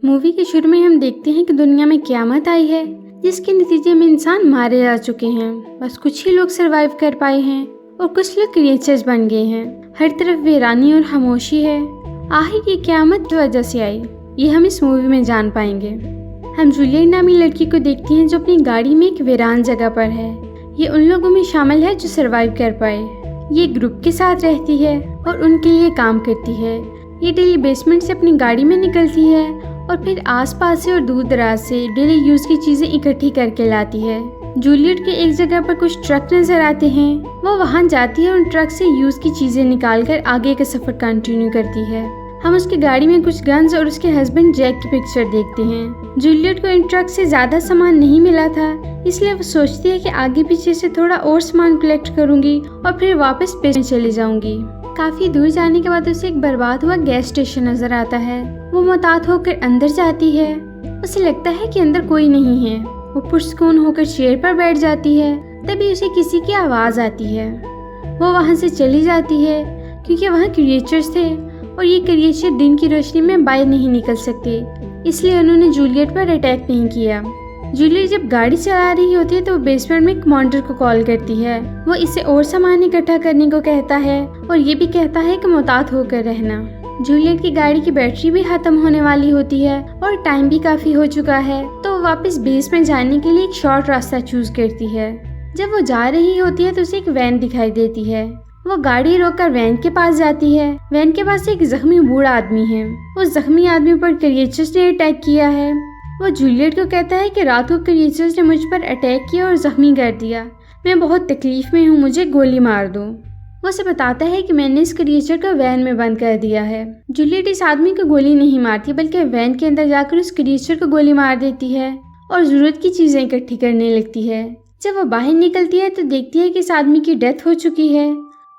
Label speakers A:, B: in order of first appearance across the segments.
A: Movie के शुरू में हम देखते हैं कि दुनिया में क़यामत आई है, जिसके नतीजे में इंसान मारे जा चुके हैं। बस कुछ ही लोग सरवाइव कर पाए हैं और कुछ लोग क्रिएचर्स बन गए हैं। हर तरफ वीरानी और खामोशी है। आखिर ये क़यामत की वजह से आई, ये हम इस मूवी में जान पाएंगे। हम जूलियट नामी लड़की को देखते हैं जो अपनी गाड़ी में एक वीरान जगह पर है। ये उन लोगों में शामिल है जो सरवाइव कर पाए। ये ग्रुप के साथ रहती है और उनके लिए काम करती है। ये डेली बेसमेंट से अपनी गाड़ी में निकलती है और फिर आसपास से और दूर दराज से डेली यूज़ की चीज़ें इकट्ठी करके लाती है। जूलियट के एक जगह पर कुछ ट्रक नज़र आते हैं। वो वहाँ जाती है और उन ट्रक से यूज़ की चीज़ें निकालकर आगे का सफ़र कंटिन्यू करती है। हम उसकी गाड़ी में कुछ गन्स और उसके हस्बैंड जैक की पिक्चर देखते हैं। जूलियट को इन ट्रक से ज़्यादा सामान नहीं मिला था, इसलिए वो सोचती है कि आगे पीछे से थोड़ा और सामान कलेक्ट करूँगी और फिर वापस बेचने चली जाऊँगी। काफ़ी दूर जाने के बाद उसे एक बर्बाद हुआ गैस स्टेशन नज़र आता है। वो मुहतात होकर अंदर जाती है। उसे लगता है कि अंदर कोई नहीं है। वो पुरसुकून होकर चेयर पर बैठ जाती है। तभी उसे किसी की आवाज़ आती है। वो वहाँ से चली जाती है क्योंकि वहाँ क्रिएचर्स थे और ये क्रिएचर दिन की रोशनी में बाहर नहीं निकल सकते, इसलिए उन्होंने जूलियट पर अटैक नहीं किया। जूलियट जब गाड़ी चला रही होती है तो वो बेसमेंट में कमांडर को कॉल करती है। वो इसे और सामान इकट्ठा करने को कहता है और ये भी कहता है कि मुहतात होकर रहना। जूलियट की गाड़ी की बैटरी भी खत्म होने वाली होती है और टाइम भी काफ़ी हो चुका है, तो वो वापस बेस में जाने के लिए एक शॉर्ट रास्ता चूज करती है। जब वो जा रही होती है तो उसे एक वैन दिखाई देती है। वो गाड़ी रोककर वैन के पास जाती है। वैन के पास एक जख्मी बूढ़ा आदमी है। उस जख्मी आदमी पर क्रिएचर्स ने अटैक किया है। वो जूलियट को कहता है कि रात को क्रिएचर्स ने मुझ पर अटैक किया और जख्मी कर दिया। मैं बहुत तकलीफ में हूँ, मुझे गोली मार दो। वो उसे बताता है कि मैंने इस क्रिएचर को वैन में बंद कर दिया है। जूलियट इस आदमी को गोली नहीं मारती, बल्कि वैन के अंदर जाकर उस क्रिएचर को गोली मार देती है और ज़रूरत की चीज़ें इकट्ठी करने लगती है। जब वो बाहर निकलती है तो देखती है कि इस आदमी की डेथ हो चुकी है।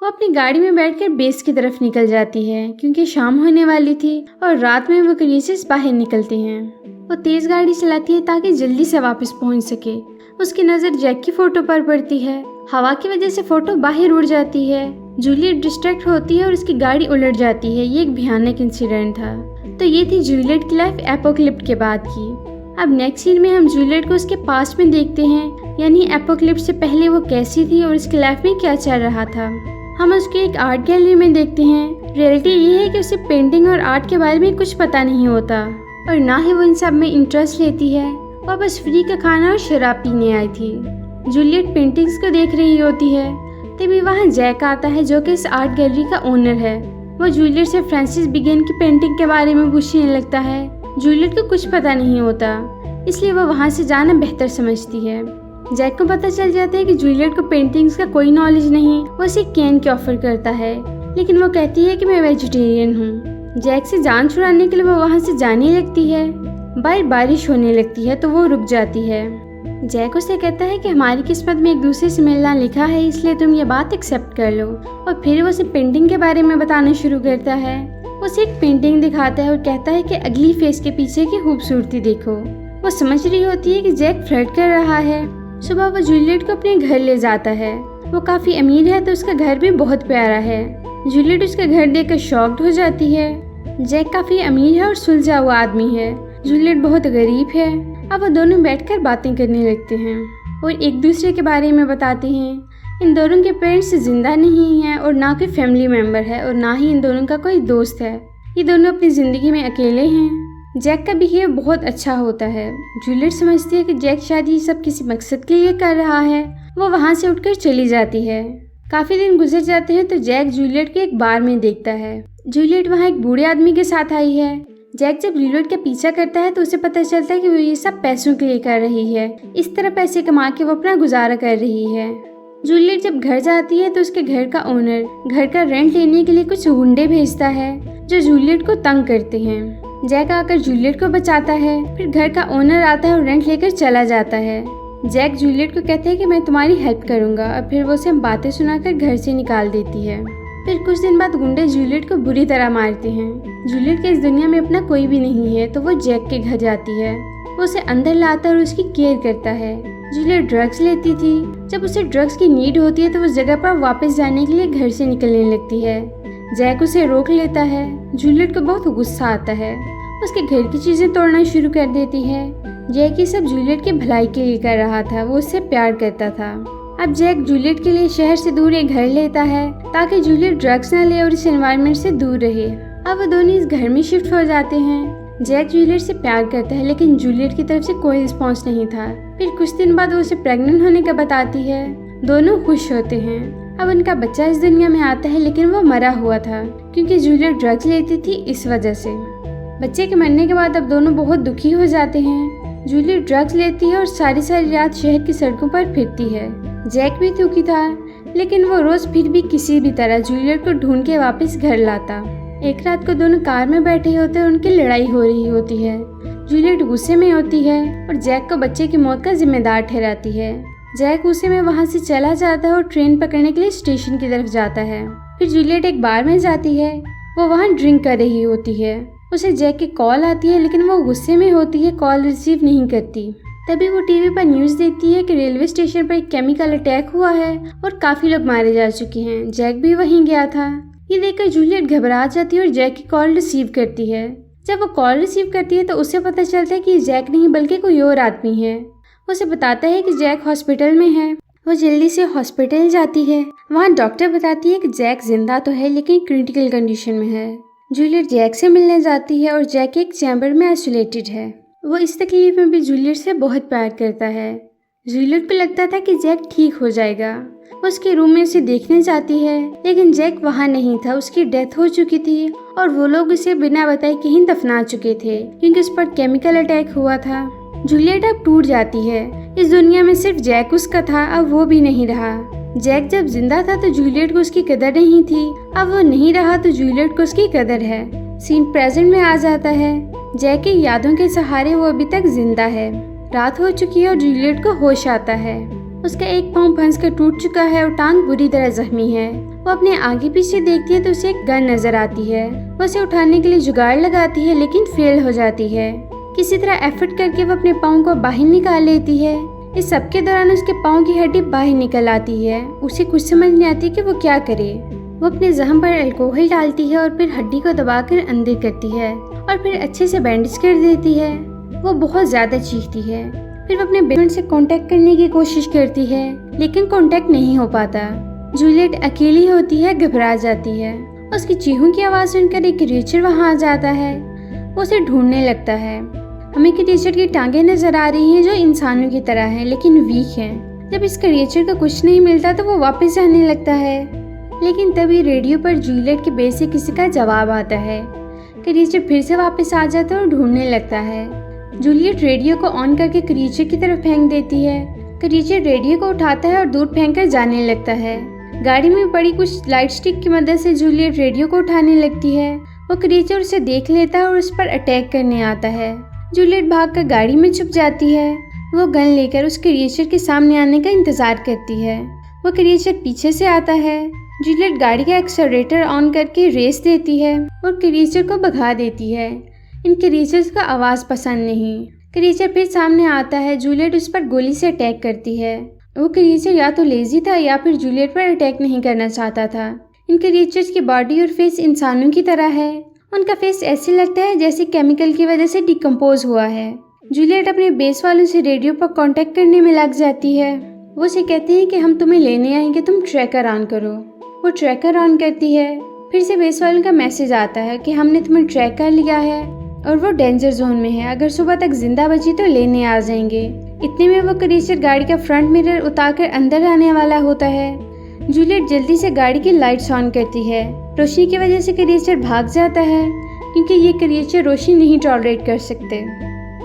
A: वो अपनी गाड़ी में बैठकर बेस की तरफ निकल जाती है क्योंकि शाम होने वाली थी और रात में वो क्रिएचर्स बाहर निकलते हैं। वो तेज़ गाड़ी चलाती है ताकि जल्दी से वापस पहुंच सके। उसकी नज़र जैक की फ़ोटो पर पड़ती है। हवा की वजह से फ़ोटो बाहर उड़ जाती है। जूलियट डिस्ट्रैक्ट होती है और उसकी गाड़ी उलट जाती है। ये एक भयानक इंसिडेंट था। तो ये थी जूलियट की लाइफ एपोकलिप्स के बाद की। अब नेक्स्ट सीन में हम जूलियट को उसके पास्ट में देखते हैं, यानी एपोकलिप्स से पहले वो कैसी थी और उसकी लाइफ में क्या चल रहा था। हम उसके एक आर्ट गैलरी में देखते हैं। रियलिटी ये है कि उसे पेंटिंग और आर्ट के बारे में कुछ पता नहीं होता और ना ही वो इन सब में इंटरेस्ट लेती है। वो बस फ्री का खाना और शराब पीने आई थी। जूलियट पेंटिंग्स को देख रही होती है, तभी वहाँ जैक आता है जो कि इस आर्ट गैलरी का ओनर है। वो जूलियट से फ्रांसिस बिगेन की पेंटिंग के बारे में पूछने लगता है। जूलियट को कुछ पता नहीं होता, इसलिए वो वहाँ से जाना बेहतर समझती है। जैक को पता चल जाता है कि जूलियट को पेंटिंग्स का कोई नॉलेज नहीं। वो उसे कैन की ऑफर करता है, लेकिन वो कहती है कि मैं वेजिटेरियन हूँ। जैक से जान छुड़ाने के लिए वो वहाँ से जाने लगती है। बाहर बारिश होने लगती है तो वो रुक जाती है। जैक उसे कहता है कि हमारी किस्मत में एक दूसरे से मिलना लिखा है, इसलिए तुम ये बात एक्सेप्ट कर लो। और फिर वो उसे पेंटिंग के बारे में बताना शुरू करता है। वो उसे एक पेंटिंग दिखाता है और कहता है कि अगली फेस के पीछे की खूबसूरती देखो। वो समझ रही होती है कि जैक फ्लर्ट कर रहा है। सुबह वो जूलियट को अपने घर ले जाता है। वो काफ़ी अमीर है तो उसका घर भी बहुत प्यारा है। जूलियट उसका घर देखकर शॉक्ड हो जाती है। जैक काफ़ी अमीर है और सुलझा हुआ आदमी है। जूलियट बहुत गरीब है। अब वो दोनों बैठकर बातें करने लगते हैं और एक दूसरे के बारे में बताते हैं। इन दोनों के पेरेंट्स जिंदा नहीं हैं और ना कोई फैमिली मेम्बर है और ना ही इन दोनों का कोई दोस्त है। ये दोनों अपनी ज़िंदगी में अकेले हैं। जैक का बिहेव बहुत अच्छा होता है। जूलियट समझती है कि जैक शायद ये सब किसी मकसद के लिए कर रहा है। वो वहाँ से उठकर चली जाती है। काफ़ी दिन गुजर जाते हैं तो जैक जूलियट को एक बार में देखता है। जूलियट वहाँ एक बूढ़े आदमी के साथ आई है। जैक जब जूलियट का पीछा करता है तो उसे पता चलता है कि वो ये सब पैसों के लिए कर रही है। इस तरह पैसे कमा के वो अपना गुजारा कर रही है। जूलियट जब घर जाती है तो उसके घर का ओनर घर का रेंट लेने के लिए कुछ गुंडे भेजता है जो जूलियट को तंग करते हैं। जैक आकर जूलियट को बचाता है। फिर घर का ओनर आता है और रेंट लेकर चला जाता है। जैक जूलियट को कहता है कि मैं तुम्हारी हेल्प करूंगा और फिर वो उसे बातें सुनाकर घर से निकाल देती है। फिर कुछ दिन बाद गुंडे जूलियट को बुरी तरह मारते हैं। जूलियट के इस दुनिया में अपना कोई भी नहीं है तो वो जैक के घर जाती है। वो उसे अंदर लाता है और उसकी केयर करता है। जूलियट ड्रग्स लेती थी। जब उसे ड्रग्स की नीड होती है तो उस जगह पर वापस जाने के लिए घर से निकलने लगती है। जैक उसे रोक लेता है। जूलियट को बहुत गुस्सा आता है। उसके घर की चीजें तोड़ना शुरू कर देती है। जैक ये सब जूलियट की भलाई के लिए कर रहा था, वो उससे प्यार करता था। अब जैक जूलियट के लिए शहर से दूर एक घर लेता है ताकि जूलियट ड्रग्स न ले और इस एनवायरनमेंट से दूर रहे। अब वो दोनों इस घर में शिफ्ट हो जाते हैं। जैक जूलियट से प्यार करता है लेकिन जूलियट की तरफ से कोई रिस्पॉन्स नहीं था। फिर कुछ दिन बाद वो उसे प्रेग्नेंट होने का बताती है। दोनों खुश होते हैं। अब उनका बच्चा इस दुनिया में आता है लेकिन वो मरा हुआ था क्योंकि जूलियट ड्रग्स लेती थी, इस वजह से। बच्चे के मरने के बाद अब दोनों बहुत दुखी हो जाते हैं। जूलियट ड्रग्स लेती है और सारी रात शहर की सड़कों पर फिरती है। जैक भी दुखी था लेकिन वो रोज फिर भी किसी भी तरह जूलियट को ढूंढ के वापस घर लाता। एक रात को दोनों कार में बैठे होते और उनकी लड़ाई हो रही होती है। जूलियट गुस्से में होती है और जैक को बच्चे की मौत का जिम्मेदार ठहराती है। जैक गुस्से में वहाँ से चला जाता है और ट्रेन पकड़ने के लिए स्टेशन की तरफ जाता है। फिर जूलियट एक बार में जाती है। वो वहाँ ड्रिंक कर रही होती है। उसे जैक की कॉल आती है लेकिन वो गुस्से में होती है, कॉल रिसीव नहीं करती। तभी वो टीवी पर न्यूज़ देखती है कि रेलवे स्टेशन पर एक केमिकल अटैक हुआ है और काफी लोग मारे जा चुके हैं। जैक भी वहीं गया था। ये देखकर जूलियट घबरा जाती है और जैक की कॉल रिसीव करती है। जब वो कॉल रिसीव करती है तो उसे पता चलता है कि ये जैक नहीं बल्कि कोई और आदमी है। उसे बताता है कि जैक हॉस्पिटल में है। वो जल्दी से हॉस्पिटल जाती है। वहाँ डॉक्टर बताती है कि जैक जिंदा तो है लेकिन क्रिटिकल कंडीशन में है। जूलियट जैक से मिलने जाती है और जैक एक चैम्बर में आइसोलेटेड है। वो इस तकलीफ में भी जूलियट से बहुत प्यार करता है। जूलियट को लगता था कि जैक ठीक हो जाएगा। वो उसके रूम में उसे देखने जाती है लेकिन जैक वहाँ नहीं था, उसकी डेथ हो चुकी थी और वो लोग उसे बिना बताए कहीं दफना चुके थे क्योंकि उस पर केमिकल अटैक हुआ था। जूलियट अब टूट जाती है। इस दुनिया में सिर्फ जैक उसका था, अब वो भी नहीं रहा। जैक जब जिंदा था तो जूलियट को उसकी कदर नहीं थी, अब वो नहीं रहा तो जूलियट को उसकी कदर है। सीन प्रेजेंट में आ जाता है। जैक की यादों के सहारे वो अभी तक जिंदा है। रात हो चुकी है और जूलियट को होश आता है। उसका एक पाँव फंसकर टूट चुका है और टांग बुरी तरह जख्मी है। वो अपने आगे पीछे देखती है तो उसे एक गन नजर आती है। वो उसे उठाने के लिए जुगाड़ लगाती है लेकिन फेल हो जाती है। किसी तरह एफर्ट करके वो अपने पाँव को बाहर निकाल लेती है। इस सब के दौरान उसके पाँव की हड्डी बाहर निकल आती है। उसे कुछ समझ नहीं आती कि वो क्या करे। वो अपने जख्म पर अल्कोहल डालती है और फिर हड्डी को दबाकर अंदर करती है और फिर अच्छे से बैंडेज कर देती है। वो बहुत ज्यादा चीखती है। फिर वो अपने बेस्ट से कांटेक्ट करने की कोशिश करती है लेकिन कांटेक्ट नहीं हो पाता। जूलियट अकेली होती है, घबरा जाती है। उसकी चीखों की आवाज सुनकर एक क्रिएचर वहाँ आ जाता है। वो उसे ढूंढने लगता है। हमें क्रिएचर की टांगें नजर आ रही हैं जो इंसानों की तरह हैं लेकिन वीक हैं। जब इस क्रिएचर को कुछ नहीं मिलता तो वो वापस आने लगता है लेकिन तभी रेडियो पर जूलियट के बेस से किसी का जवाब आता है। क्रिएचर फिर से वापस आ जाता है और ढूंढने लगता है। जूलियट रेडियो को ऑन करके क्रिएचर की तरफ फेंक देती है। क्रिएचर रेडियो को उठाता है और दूर फेंक कर जाने लगता है। गाड़ी में पड़ी कुछ लाइट स्टिक की मदद से जूलियट रेडियो को उठाने लगती है। वो क्रिएचर उसे देख लेता है और उस पर अटैक करने आता है। जूलियट भागकर गाड़ी में छुप जाती है। वो गन लेकर उस क्रिएचर के सामने आने का इंतजार करती है। वो क्रिएचर पीछे से आता है। जूलियट गाड़ी का एक्सेलरेटर ऑन करके रेस देती है और क्रिएचर को भगा देती है। इन क्रिएचर्स का आवाज पसंद नहीं। क्रिएचर फिर सामने आता है। जूलियट उस पर गोली से अटैक करती है। वो क्रिएचर या तो लेजी था या फिर जूलियट पर अटैक नहीं करना चाहता था। इन क्रिएचर्स की बॉडी और फेस इंसानों की तरह है। उनका फेस ऐसे लगता है जैसे केमिकल की वजह से डिकम्पोज हुआ है। जूलियट अपने बेस वालों से रेडियो पर कांटेक्ट करने में लग जाती है। वो उसे कहते हैं कि हम तुम्हें लेने आएंगे, तुम ट्रैकर ऑन करो। वो ट्रैकर ऑन करती है। फिर से बेस वालों का मैसेज आता है कि हमने तुम्हें ट्रैक कर लिया है और वो डेंजर जोन में है। अगर सुबह तक जिंदा बची तो लेने आ जाएंगे। इतने में वो क्रिएचर गाड़ी का फ्रंट मिरर उतारकर अंदर आने वाला होता है। जूलियट जल्दी से गाड़ी की लाइट्स ऑन करती है। रोशनी की वजह से क्रिएचर भाग जाता है क्योंकि ये क्रिएचर रोशनी नहीं टॉलरेट कर सकते।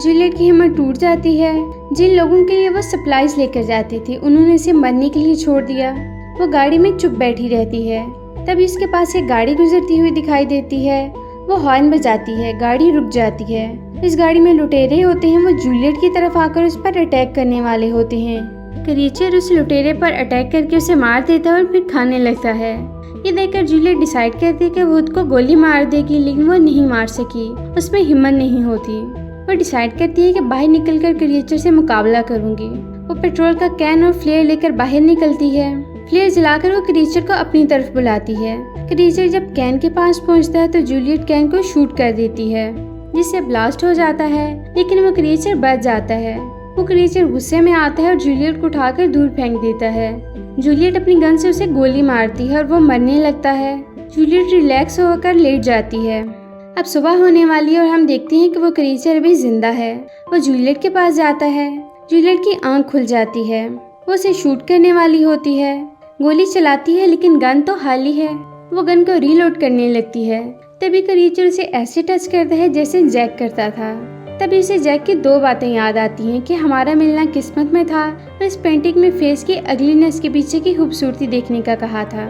A: जूलियट की हिम्मत टूट जाती है। जिन लोगों के लिए वो सप्लाईज लेकर जाती थी उन्होंने इसे मरने के लिए छोड़ दिया। वो गाड़ी में चुप बैठी रहती है। तभी उसके पास एक गाड़ी गुजरती हुई दिखाई देती है। वो हॉर्न बजाती है। गाड़ी रुक जाती है। इस गाड़ी में लुटेरे होते हैं। वो जूलियट की तरफ आकर उस पर अटैक करने वाले होते हैं। क्रिएचर उस लुटेरे पर अटैक करके उसे मार देता है और फिर खाने लगता है। ये देखकर जूलियट डिसाइड करती है कि वो खुद को गोली मार देगी लेकिन वो नहीं मार सकी। उसमें हिम्मत नहीं होती। वो डिसाइड करती है कि बाहर निकलकर क्रिएचर से मुकाबला करूंगी। वो पेट्रोल का कैन और फ्लेयर लेकर बाहर निकलती है। फ्लेयर जलाकर वो क्रिएचर को अपनी तरफ बुलाती है। क्रिएचर जब कैन के पास पहुंचता है तो जूलियट कैन को शूट कर देती है। जिससे ब्लास्ट हो जाता है, लेकिन वो क्रिएचर बच जाता है। वो क्रिएचर गुस्से में आता है और जूलियट को उठाकर दूर फेंक देता है। जूलियट अपनी गन से उसे गोली मारती है और वो मरने लगता है। जूलियट रिलैक्स होकर लेट जाती है। अब सुबह होने वाली है और हम देखते हैं कि वो क्रिएचर अभी जिंदा है। वो जूलियट के पास जाता है। जूलियट की आंख खुल जाती है। वो उसे शूट करने वाली होती है, गोली चलाती है, लेकिन गन तो खाली है। वो गन को रीलोड करने लगती है। तभी क्रिएचर उसे ऐसे टच करता है जैसे जैक करता था। तभी उसे जैक की दो बातें याद आती हैं कि हमारा मिलना किस्मत में था और इस पेंटिंग में फेस की अगलीनेस के पीछे की खूबसूरती देखने का कहा था।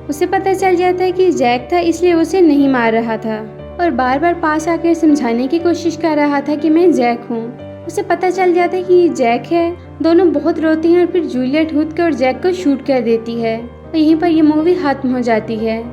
A: उसे पता चल जाता है कि जैक था, इसलिए उसे नहीं मार रहा था और बार बार पास आकर समझाने की कोशिश कर रहा था कि मैं जैक हूँ। उसे पता चल जाता है कि ये जैक है। दोनों बहुत रोते हैं और फिर जूलियट कूद कर जैक को शूट कर देती है और यहीं पर ये मूवी खत्म हो जाती है।